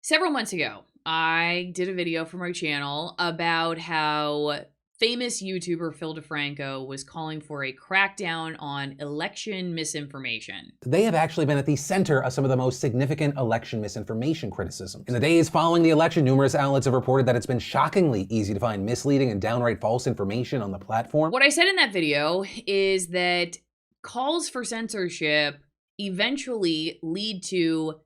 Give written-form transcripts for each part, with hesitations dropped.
Several months ago, I did a video for my channel about how famous YouTuber Phil DeFranco was calling for a crackdown on election misinformation. They have actually been at the center of some of the most significant election misinformation criticisms. In the days following the election, numerous outlets have reported that it's been shockingly easy to find misleading and downright false information on the platform. What I said in that video is that calls for censorship eventually lead to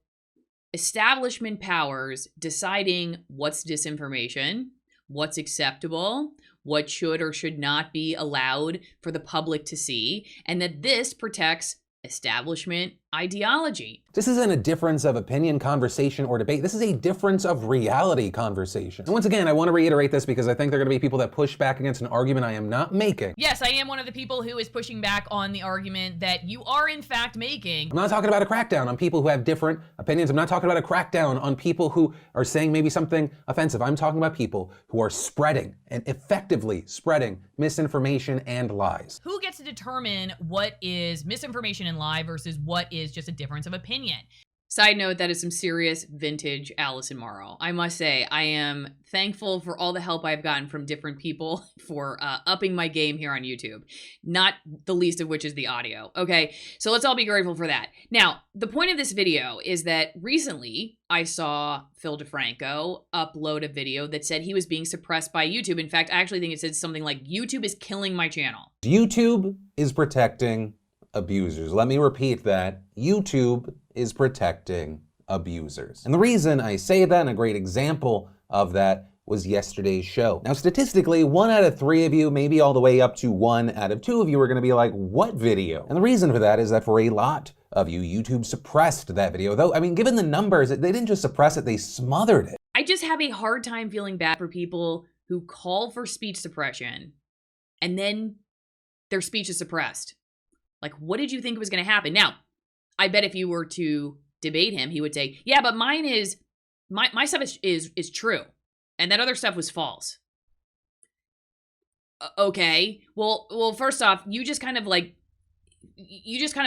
establishment powers deciding what's disinformation, what's acceptable, what should or should not be allowed for the public to see, and that this protects establishment ideology. This isn't a difference of opinion, conversation, or debate. This is a difference of reality conversation. And once again, I want to reiterate this because I think there are going to be people that push back against an argument I am not making. Yes, I am one of the people who is pushing back on the argument that you are in fact making. I'm not talking about a crackdown on people who have different opinions. I'm not talking about a crackdown on people who are saying maybe something offensive. I'm talking about people who are spreading and effectively spreading misinformation and lies. Who gets to determine what is misinformation and lie versus what is just a difference of opinion? Side note, that is some serious vintage Allison Morrow. I must say, I am thankful for all the help I've gotten from different people for upping my game here on YouTube. Not the least of which is the audio. Okay, so let's all be grateful for that. Now, the point of this video is that recently I saw Phil DeFranco upload a video that said he was being suppressed by YouTube. In fact, I actually think it said something like, YouTube is killing my channel. YouTube is protecting abusers. Let me repeat that. YouTube is protecting abusers. And the reason I say that, and a great example of that, was yesterday's show. Now, statistically, 1 out of 3 of you, maybe all the way up to 1 out of 2 of you are gonna be like, what video? And the reason for that is that for a lot of you, YouTube suppressed that video. Though, I mean, given the numbers, they didn't just suppress it, they smothered it. I just have a hard time feeling bad for people who call for speech suppression and then their speech is suppressed. Like, what did you think was going to happen? Now, I bet if you were to debate him, he would say, yeah, but mine is, my stuff is true. And that other stuff was false. Okay. Well, first off, you just kind of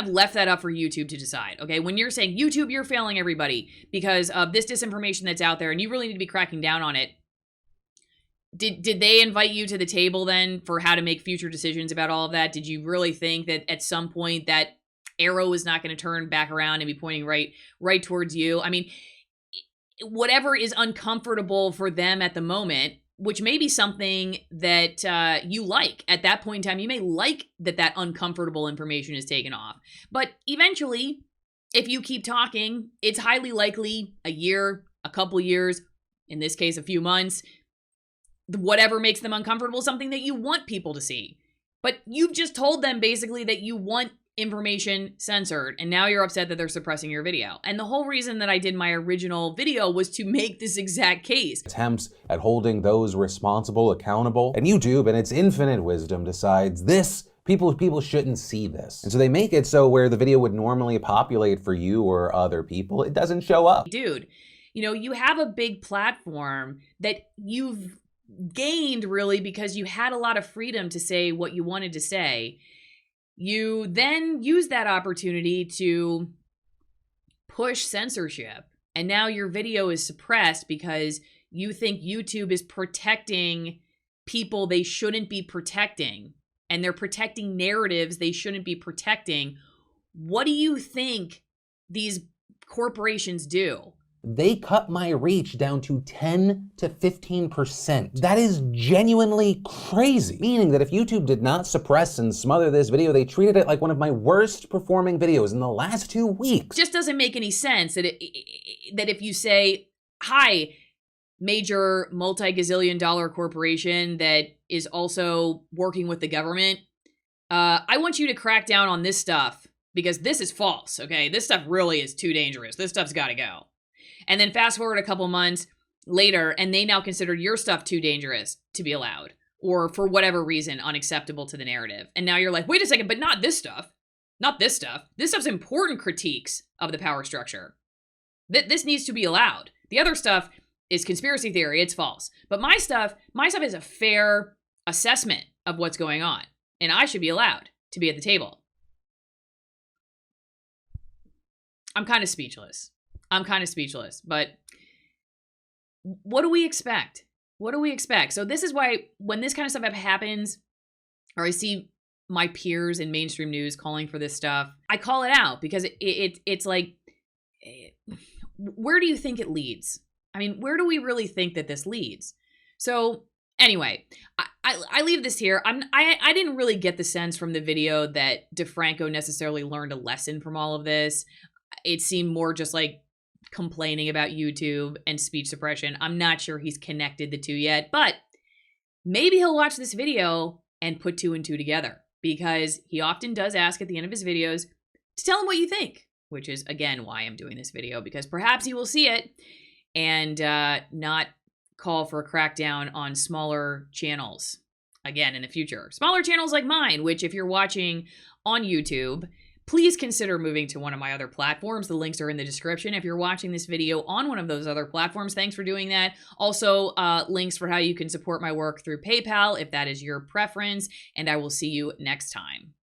left that up for YouTube to decide. Okay. When you're saying, YouTube, you're failing everybody because of this disinformation that's out there and you really need to be cracking down on it. Did they invite you to the table then for how to make future decisions about all of that? Did you really think that at some point that arrow is not going to turn back around and be pointing right towards you? I mean, whatever is uncomfortable for them at the moment, which may be something that you like at that point in time, you may like that uncomfortable information is taken off. But eventually, if you keep talking, it's highly likely a year, a couple years, in this case, a few months, whatever makes them uncomfortable is something that you want people to see. But you've just told them basically that you want information censored, and now you're upset that they're suppressing your video. And the whole reason that I did my original video was to make this exact case. Attempts at holding those responsible accountable, and YouTube, in its infinite wisdom, decides this people shouldn't see this. And so they make it so where the video would normally populate for you or other people, it doesn't show up. Dude, you know, you have a big platform that you've gained really because you had a lot of freedom to say what you wanted to say. You then use that opportunity to push censorship. And now your video is suppressed because you think YouTube is protecting people they shouldn't be protecting. And they're protecting narratives they shouldn't be protecting. What do you think these corporations do? They cut my reach down to 10 to 15%. That is genuinely crazy. Meaning that if YouTube did not suppress and smother this video, they treated it like one of my worst performing videos in the last 2 weeks. Just doesn't make any sense that that if you say, hi, major multi-gazillion dollar corporation that is also working with the government, I want you to crack down on this stuff because this is false, okay? This stuff really is too dangerous. This stuff's got to go. And then fast forward a couple months later, and they now consider your stuff too dangerous to be allowed, or for whatever reason, unacceptable to the narrative. And now you're like, wait a second, but not this stuff. Not this stuff. This stuff's important critiques of the power structure. This needs to be allowed. The other stuff is conspiracy theory. It's false. But my stuff is a fair assessment of what's going on. And I should be allowed to be at the table. I'm kind of speechless. But what do we expect? What do we expect? So this is why when this kind of stuff happens, or I see my peers in mainstream news calling for this stuff, I call it out because it's like, where do you think it leads? I mean, where do we really think that this leads? So anyway, I leave this here. I didn't really get the sense from the video that DeFranco necessarily learned a lesson from all of this. It seemed more just like complaining about YouTube and speech suppression. I'm not sure he's connected the two yet, but maybe he'll watch this video and put 2 and 2 together, because he often does ask at the end of his videos to tell him what you think, which is, again, why I'm doing this video, because perhaps he will see it and not call for a crackdown on smaller channels again in the future. Smaller channels like mine, which if you're watching on YouTube, please consider moving to one of my other platforms. The links are in the description. If you're watching this video on one of those other platforms, thanks for doing that. Also, links for how you can support my work through PayPal if that is your preference, and I will see you next time.